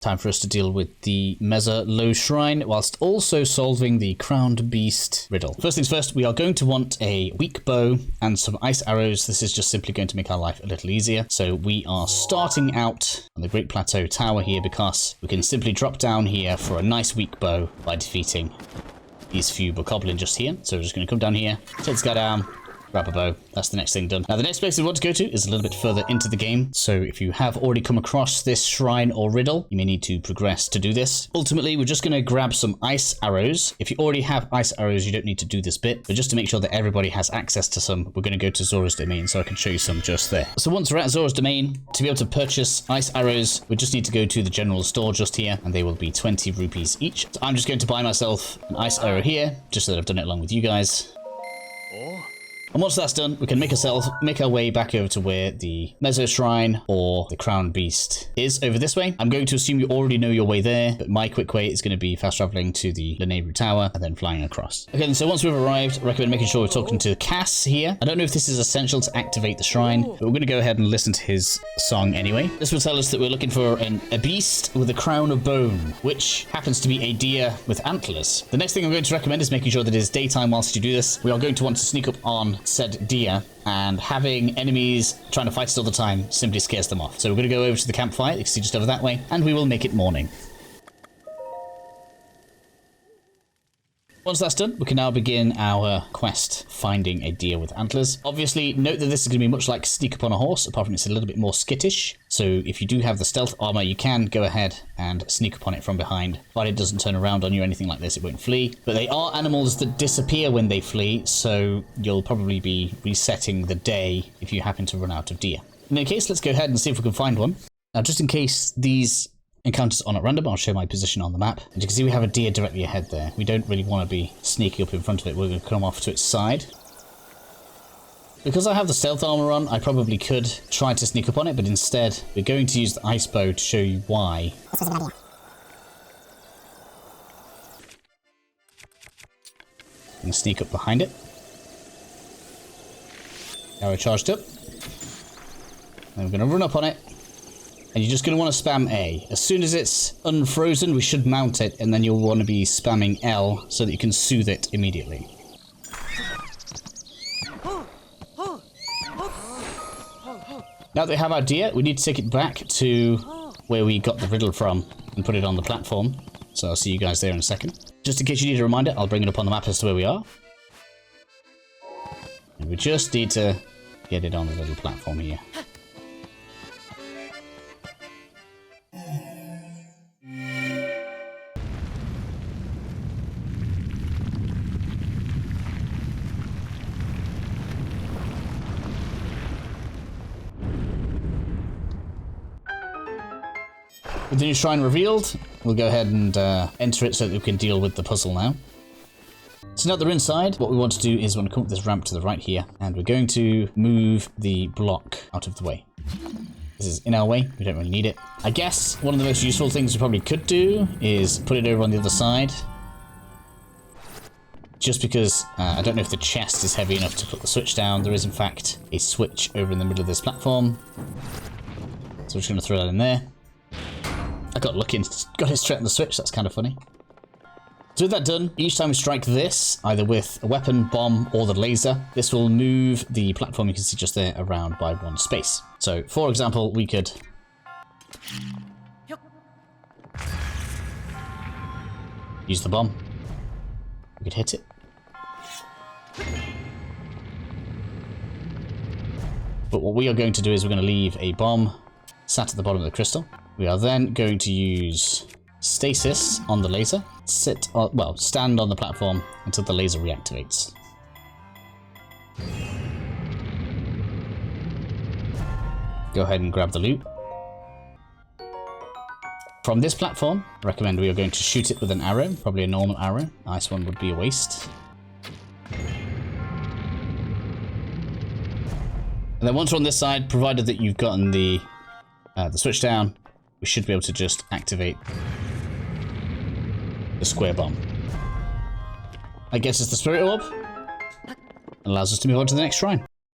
Time for us to deal with the Mezza Lo Shrine, whilst also solving the Crowned Beast riddle. First things first, we are going to want a weak bow and some ice arrows. This is just simply going to make our life a little easier. So we are starting out on the Great Plateau Tower here because we can simply drop down here for a nice weak bow by defeating these few bokoblin just here. So we're just going to come down here, take this guy down, grab a bow. That's the next thing done. Now the next place we want to go to is a little bit further into the game. So if you have already come across this shrine or riddle, you may need to progress to do this. Ultimately, we're just going to grab some ice arrows. If you already have ice arrows, you don't need to do this bit. But just to make sure that everybody has access to some, we're going to go to Zoros Domain so I can show you some just there. So once we're at Zoros Domain, to be able to purchase ice arrows, we just need to go to the general store just here, and they will be 20 rupees each. So I'm just going to buy myself an ice arrow here, just so that I've done it along with you guys. And once that's done, we can make our way back over to where the Mezza Shrine or the Crowned Beast is over this way. I'm going to assume you already know your way there, but my quick way is going to be fast traveling to the Lanayru Tower and then flying across. Okay, and so once we've arrived, I recommend making sure we're talking to Cass here. I don't know if this is essential to activate the shrine, but we're going to go ahead and listen to his song anyway. This will tell us that we're looking for a beast with a crown of bone, which happens to be a deer with antlers. The next thing I'm going to recommend is making sure that it is daytime whilst you do this. We are going to want to sneak up on said deer, and having enemies trying to fight us all the time simply scares them off. So we're going to go over to the campfire, you can see just over that way, and we will make it morning. Once that's done, we can now begin our quest finding a deer with antlers. Obviously, note that this is going to be much like sneak up on a horse, apart from it's a little bit more skittish. So if you do have the stealth armor, you can go ahead and sneak up on it from behind. But it doesn't turn around on you or anything like this, it won't flee. But they are animals that disappear when they flee, so you'll probably be resetting the day if you happen to run out of deer. In any case, let's go ahead and see if we can find one. Now, just in case these encounters are not random, I'll show my position on the map. And you can see we have a deer directly ahead there. We don't really want to be sneaking up in front of it. We're going to come off to its side. Because I have the stealth armor on, I probably could try to sneak up on it, but instead we're going to use the ice bow to show you why. And sneak up behind it. Arrow charged up. And we're going to run up on it. And you're just going to want to spam A. As soon as it's unfrozen, we should mount it, and then you'll want to be spamming L so that you can soothe it immediately. Now that we have our deer, we need to take it back to where we got the riddle from and put it on the platform. So I'll see you guys there in a second. Just in case you need a reminder, I'll bring it up on the map as to where we are. And we just need to get it on the little platform here. With the new shrine revealed, we'll go ahead and enter it so that we can deal with the puzzle now. So now that we're inside, what we want to do is we want to come up this ramp to the right here, and we're going to move the block out of the way. This is in our way, we don't really need it. I guess one of the most useful things we probably could do is put it over on the other side. Just because I don't know if the chest is heavy enough to put the switch down. There is in fact a switch over in the middle of this platform. So we're just going to throw that in there. I got lucky and got it straight on the switch, that's kind of funny. So with that done, each time we strike this, either with a weapon, bomb, or the laser, this will move the platform you can see just there around by one space. So, for example, we could use the bomb. We could hit it. But what we are going to do is we're going to leave a bomb sat at the bottom of the crystal. We are then going to use stasis on the laser. Stand on the platform until the laser reactivates. Go ahead and grab the loot. From this platform, I recommend we are going to shoot it with an arrow, probably a normal arrow. Nice one would be a waste. And then once we're on this side, provided that you've gotten the switch down, we should be able to just activate the square bomb. I guess it's the spirit orb. Allows us to move on to the next shrine.